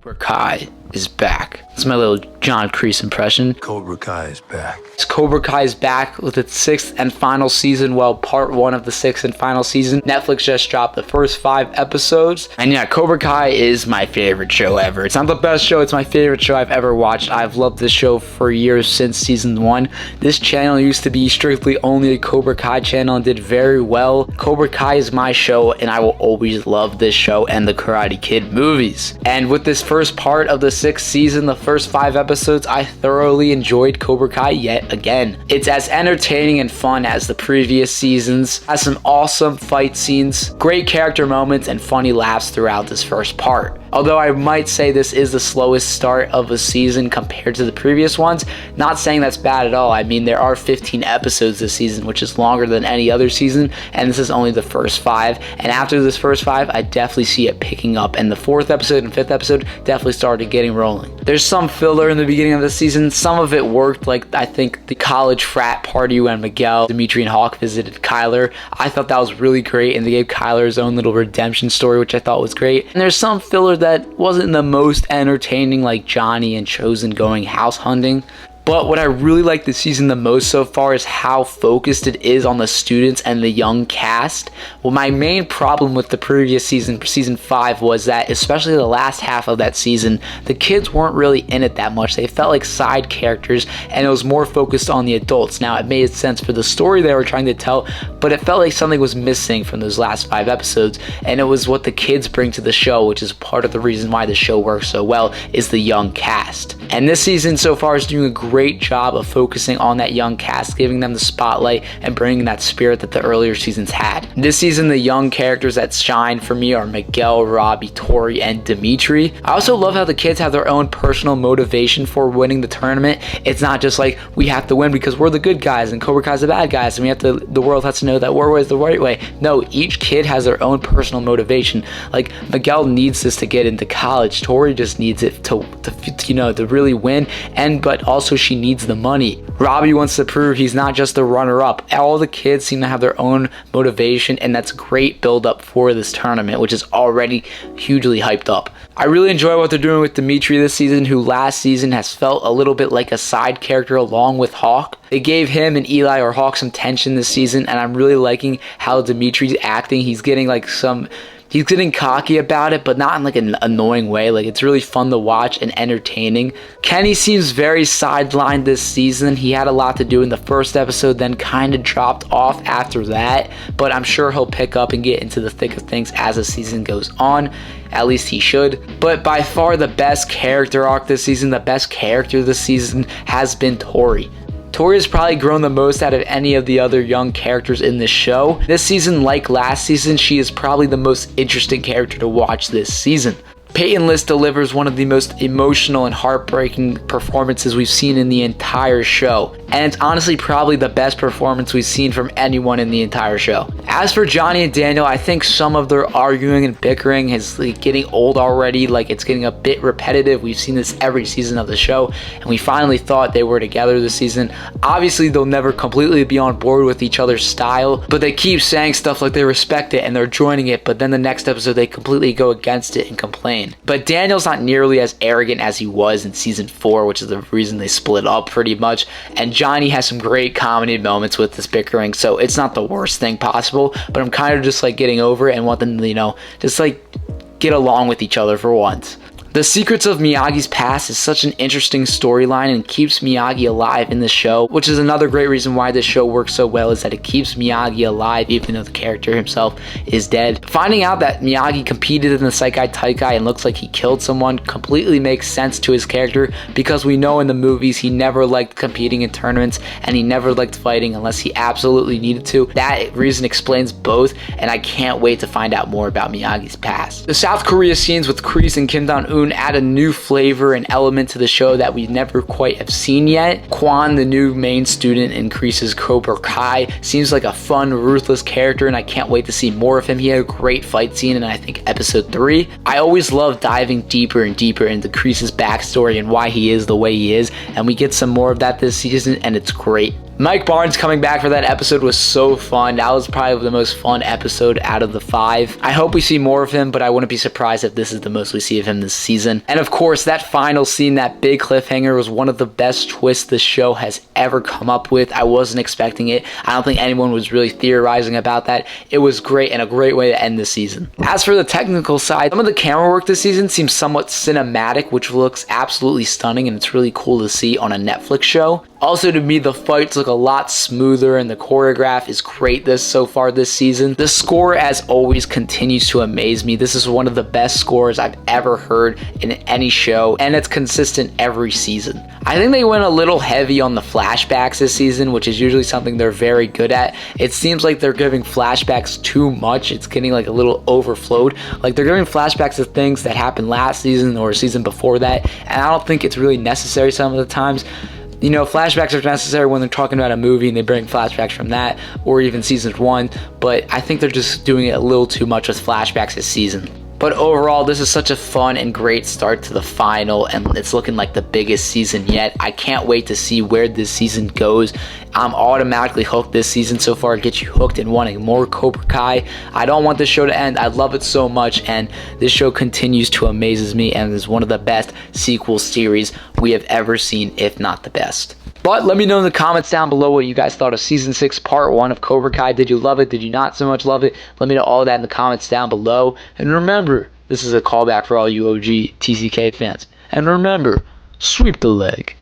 Cobra Kai is back. That's my little John Kreese impression. Cobra Kai is back. Cobra Kai is back with its sixth and final season. Well, part one of the sixth and final season. Netflix just dropped the first 5 episodes. And yeah, Cobra Kai is my favorite show ever. It's not the best show, it's my favorite show I've ever watched. I've loved this show for years, since season 1. This channel used to be strictly only a Cobra Kai channel and did very well. Cobra Kai is my show, and I will always love this show and the Karate Kid movies. And with this first part of the 6th season, the first 5 episodes, I thoroughly enjoyed Cobra Kai yet again. It's as entertaining and fun as the previous seasons, has some awesome fight scenes, great character moments, and funny laughs throughout this first part. Although I might say this is the slowest start of a season compared to the previous ones, not saying that's bad at all. I mean, there are 15 episodes this season, which is longer than any other season, and this is only the first 5. And after this first 5, I definitely see it picking up, and the 4th episode and 5th episode definitely started getting rolling. There's some filler in the beginning of the season. Some of it worked, like I think the college frat party when Miguel, Dimitri, and Hawk visited Kyler. I thought that was really great, and they gave Kyler his own little redemption story, which I thought was great. And there's some filler that wasn't the most entertaining, like Johnny and Chosen going house hunting. But what I really like this season the most so far is how focused it is on the students and the young cast. Well, my main problem with the previous season, season 5, was that, especially the last half of that season, the kids weren't really in it that much. They felt like side characters, and it was more focused on the adults. Now, it made sense for the story they were trying to tell, but it felt like something was missing from those last 5 episodes, and it was what the kids bring to the show, which is part of the reason why the show works so well, is the young cast. And this season so far is doing a great job of focusing on that young cast, giving them the spotlight and bringing that spirit that the earlier seasons had. This season, the young characters that shine for me are Miguel, Robbie, Tori, and Dimitri. I also love how the kids have their own personal motivation for winning the tournament. It's not just like, we have to win because we're the good guys and Cobra Kai's the bad guys, and the world has to know that we're the right way. No, each kid has their own personal motivation. Like, Miguel needs this to get into college. Tori just needs it to really win, but also she needs the money. Robbie wants to prove he's not just the runner-up. All the kids seem to have their own motivation, and that's great build-up for this tournament, which is already hugely hyped up. I really enjoy what they're doing with Dimitri this season, who last season has felt a little bit like a side character along with Hawk. They gave him and Eli or Hawk some tension this season, and I'm really liking how Dimitri's acting. He's getting cocky about it, but not in like an annoying way. Like, it's really fun to watch and entertaining. Kenny seems very sidelined this season. He had a lot to do in the first episode, then kind of dropped off after that, but I'm sure he'll pick up and get into the thick of things as the season goes on. At least he should. But by far the best character arc this season, the best character this season has been Tori. Tori has probably grown the most out of any of the other young characters in this show. This season, like last season, she is probably the most interesting character to watch this season. Peyton List delivers one of the most emotional and heartbreaking performances we've seen in the entire show. And it's honestly probably the best performance we've seen from anyone in the entire show. As for Johnny and Daniel, I think some of their arguing and bickering is getting old already. Like, it's getting a bit repetitive. We've seen this every season of the show, and we finally thought they were together this season. Obviously, they'll never completely be on board with each other's style, but they keep saying stuff like they respect it and they're joining it, but then the next episode they completely go against it and complain. But Daniel's not nearly as arrogant as he was in season 4, which is the reason they split up pretty much. And Johnny has some great comedy moments with this bickering, so it's not the worst thing possible, but I'm kind of just like getting over it and want them to, just like get along with each other for once. The Secrets of Miyagi's Past is such an interesting storyline and keeps Miyagi alive in the show, which is another great reason why this show works so well, is that it keeps Miyagi alive even though the character himself is dead. Finding out that Miyagi competed in the Seikai Taikai and looks like he killed someone completely makes sense to his character, because we know in the movies he never liked competing in tournaments and he never liked fighting unless he absolutely needed to. That reason explains both, and I can't wait to find out more about Miyagi's past. The South Korea scenes with Kreese and Kim Dong-un add a new flavor and element to the show that we never quite have seen yet. Kwon, the new main student in Kreese's Cobra Kai, seems like a fun, ruthless character, and I can't wait to see more of him. He had a great fight scene in, I think, episode 3. I always love diving deeper and deeper into Kreese's backstory and why he is the way he is, and we get some more of that this season, and it's great. Mike Barnes coming back for that episode was so fun. That was probably the most fun episode out of the 5. I hope we see more of him, but I wouldn't be surprised if this is the most we see of him this season. And of course, that final scene, that big cliffhanger, was one of the best twists the show has ever come up with. I wasn't expecting it. I don't think anyone was really theorizing about that. It was great and a great way to end the season. As for the technical side, some of the camera work this season seems somewhat cinematic, which looks absolutely stunning, and it's really cool to see on a Netflix show. Also, to me, the fights look a lot smoother and the choreograph is great so far this season. The score, as always, continues to amaze me. This is one of the best scores I've ever heard in any show, and it's consistent every season. I think they went a little heavy on the flashbacks this season, which is usually something they're very good at. It seems like they're giving flashbacks too much. It's getting like a little overflowed. Like they're giving flashbacks of things that happened last season or season before that, and I don't think it's really necessary some of the times. You know, flashbacks are necessary when they're talking about a movie and they bring flashbacks from that, or even season 1, but I think they're just doing it a little too much with flashbacks this season. But overall, this is such a fun and great start to the final, and it's looking like the biggest season yet. I can't wait to see where this season goes. I'm automatically hooked this season so far. It gets you hooked and wanting more Cobra Kai. I don't want this show to end. I love it so much, and this show continues to amaze me and is one of the best sequel series we have ever seen, if not the best. But let me know in the comments down below what you guys thought of Season 6 Part 1 of Cobra Kai. Did you love it? Did you not so much love it? Let me know all of that in the comments down below. And remember, this is a callback for all you OG TCK fans. And remember, sweep the leg.